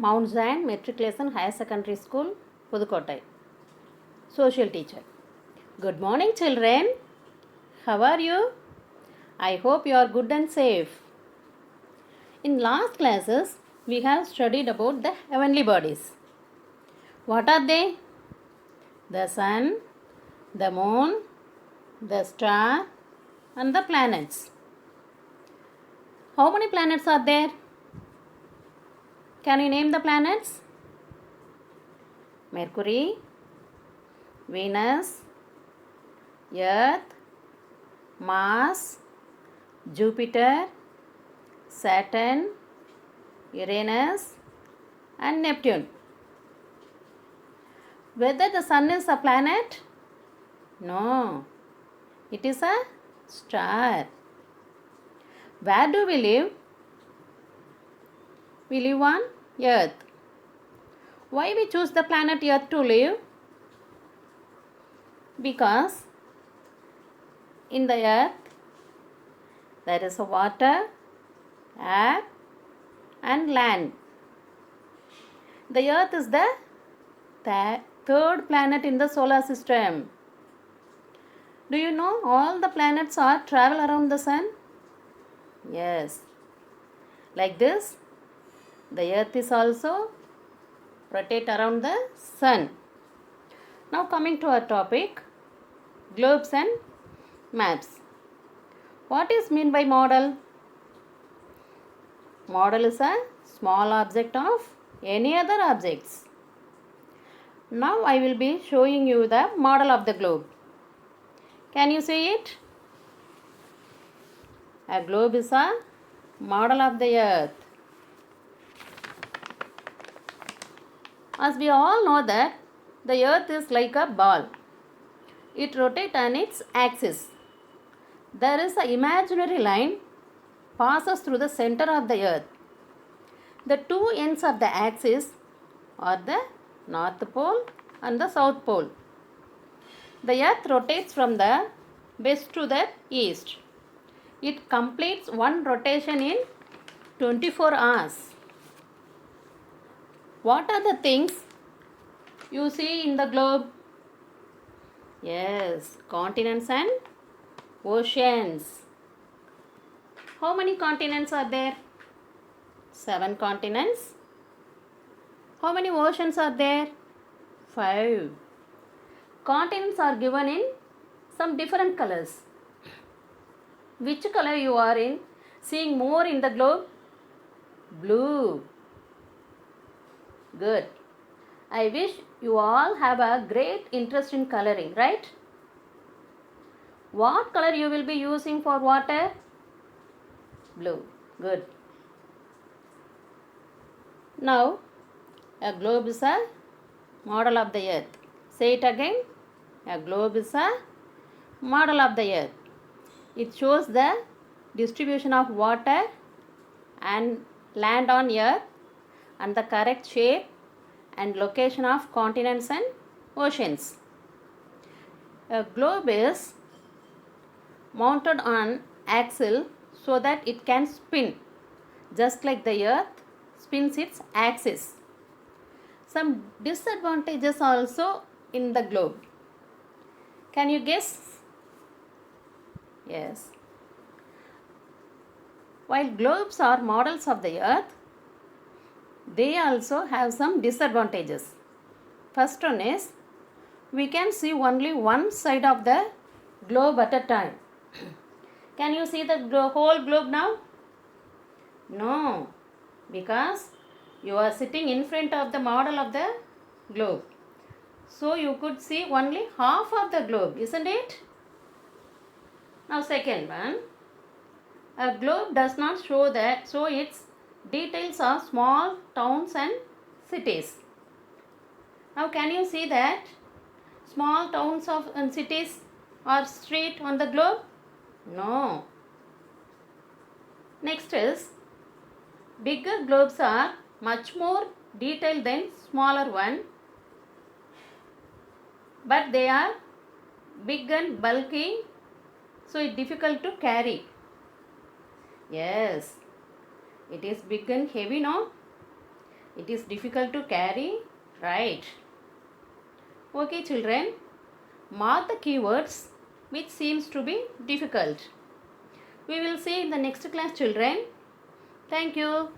Mount Zion Matriculation Higher Secondary School, Pudukottai. Social teacher. Good morning, children. How are you? I hope you are good and safe. In last classes, we have studied about the heavenly bodies. What are they? The sun, the moon, the star, and the planets. How many planets are there? Can you name the planets? Mercury, Venus, Earth, Mars, Jupiter, Saturn, Uranus, and Neptune. Whether the sun is a planet? No, it is a star. Where do we live? We live on Earth. Why we choose the planet Earth to live? Because in the Earth there is a water, air, and land. The Earth is the third planet in the solar system. Do you know all the planets are travel around the sun? Yes. Like this, the Earth is also rotate around the sun. Now coming to our topic, globes and maps. What is meant by model? Model is a small object of any other objects. Now I will be showing you the model of the globe. Can you see it? A globe is a model of the Earth. As we all know that the Earth is like a ball. It rotates on its axis. There is an imaginary line passes through the center of the Earth. The two ends of the axis are the North Pole and the South Pole. The Earth rotates from the west to the east. It completes one rotation in 24 hours. What are the things you see in the globe? Yes, continents and oceans. How many continents are there? 7 continents. How many oceans are there? 5. Continents are given in some different colors. Which color you are in? Seeing more in the globe? Blue. Good. I wish you all have a great interest in coloring, right? What color you will be using for water? Blue. Good. Now, a globe is a model of the Earth. Say it again. A globe is a model of the Earth. It shows the distribution of water and land on Earth and the correct shape and location of continents and oceans. A globe is mounted on axle so that it can spin, just like the Earth spins its axis. Some disadvantages also in the globe. Can you guess? Yes. While globes are models of the Earth, they also have some disadvantages. First one is, we can see only one side of the globe at a time. Can you see the whole globe now? No, because you are sitting in front of the model of the globe. So you could see only half of the globe, isn't it? Now second one, a globe does not show its details of small towns and cities. Now can you see that small towns and cities are street on the globe? No. Next is, bigger globes are much more detailed than smaller one, but they are big and bulky, so it's difficult to carry. Yes, it is big and heavy, no? It is difficult to carry, right? Okay, children, mark the keywords which seems to be difficult. We will see in the next class, children. Thank you.